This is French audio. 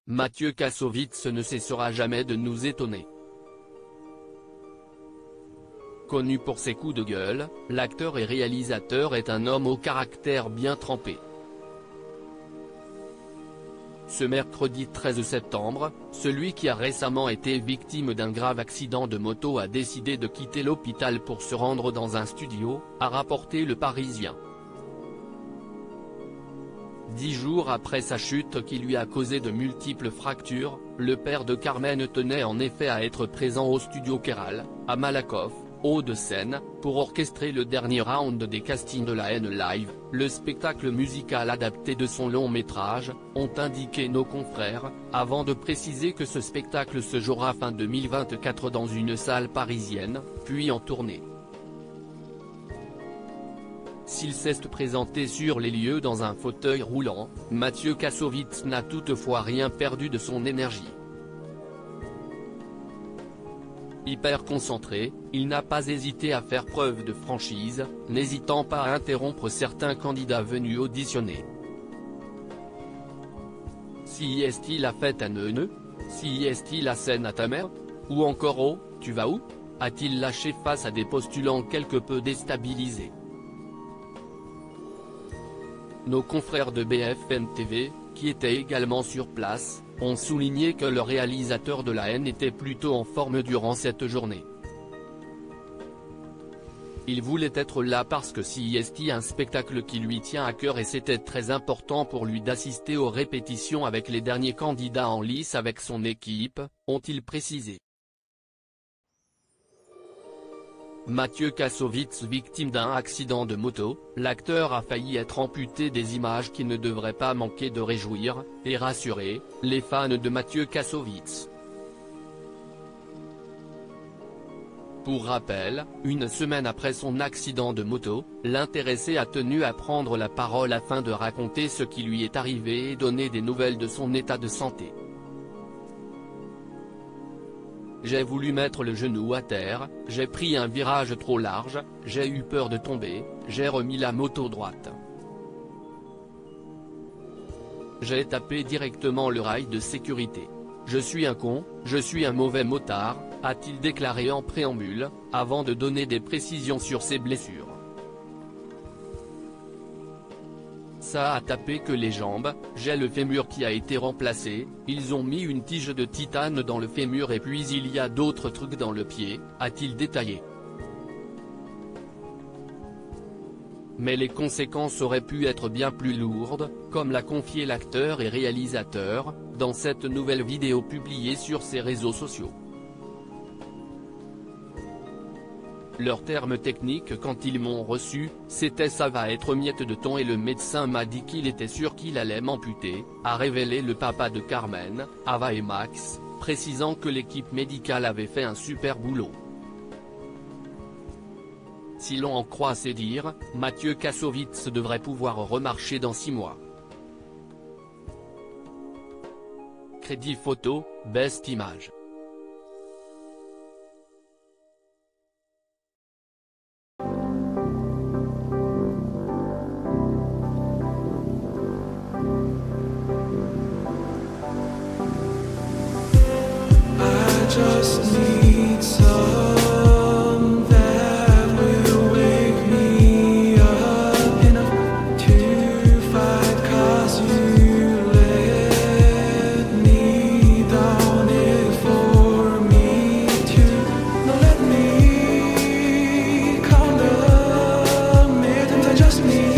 Mathieu Kassovitz ne cessera jamais de nous étonner. Connu pour ses coups de gueule, l'acteur et réalisateur est un homme au caractère bien trempé. Ce mercredi 13 septembre, celui qui a récemment été victime d'un grave accident de moto a décidé de quitter l'hôpital pour se rendre dans un studio, a rapporté Le Parisien. 10 jours après sa chute qui lui a causé de multiples fractures, le père de Carmen tenait en effet à être présent au studio Kéral, à Malakoff, Hauts-de-Seine, pour orchestrer le dernier round des castings de la Haine Live, le spectacle musical adapté de son long métrage, ont indiqué nos confrères, avant de préciser que ce spectacle se jouera fin 2024 dans une salle parisienne, puis en tournée. S'il s'est présenté sur les lieux dans un fauteuil roulant, Mathieu Kassovitz n'a toutefois rien perdu de son énergie. Hyper concentré, il n'a pas hésité à faire preuve de franchise, n'hésitant pas à interrompre certains candidats venus auditionner. Si est-il la fête à Neuneu? Si est-il la scène à ta mère? Ou encore oh, tu vas où? A-t-il lâché face à des postulants quelque peu déstabilisés. Nos confrères de BFM TV, qui étaient également sur place, ont souligné que le réalisateur de La Haine était plutôt en forme durant cette journée. Il voulait être là parce que c'est un spectacle qui lui tient à cœur et c'était très important pour lui d'assister aux répétitions avec les derniers candidats en lice avec son équipe, ont-ils précisé. Mathieu Kassovitz victime d'un accident de moto, l'acteur a failli être amputé des images qui ne devraient pas manquer de réjouir, et rassurer, les fans de Mathieu Kassovitz. Pour rappel, une semaine après son accident de moto, l'intéressé a tenu à prendre la parole afin de raconter ce qui lui est arrivé et donner des nouvelles de son état de santé. J'ai voulu mettre le genou à terre, j'ai pris un virage trop large, j'ai eu peur de tomber, j'ai remis la moto droite. J'ai tapé directement le rail de sécurité. Je suis un con, je suis un mauvais motard, a-t-il déclaré en préambule, avant de donner des précisions sur ses blessures. Ça a tapé que les jambes, j'ai le fémur qui a été remplacé, ils ont mis une tige de titane dans le fémur et puis il y a d'autres trucs dans le pied, a-t-il détaillé. Mais les conséquences auraient pu être bien plus lourdes, comme l'a confié l'acteur et réalisateur, dans cette nouvelle vidéo publiée sur ses réseaux sociaux. Leur terme technique quand ils m'ont reçu, c'était ça va être miette de thon et le médecin m'a dit qu'il était sûr qu'il allait m'amputer, a révélé le papa de Carmen, Ava et Max, précisant que l'équipe médicale avait fait un super boulot. Si l'on en croit ses dires, Mathieu Kassovitz devrait pouvoir remarcher dans 6 mois. Crédit photo, Best Image. Just need some that will wake me up enough to fight, 'cause you let me down it for me to not let me count the minutes. I just need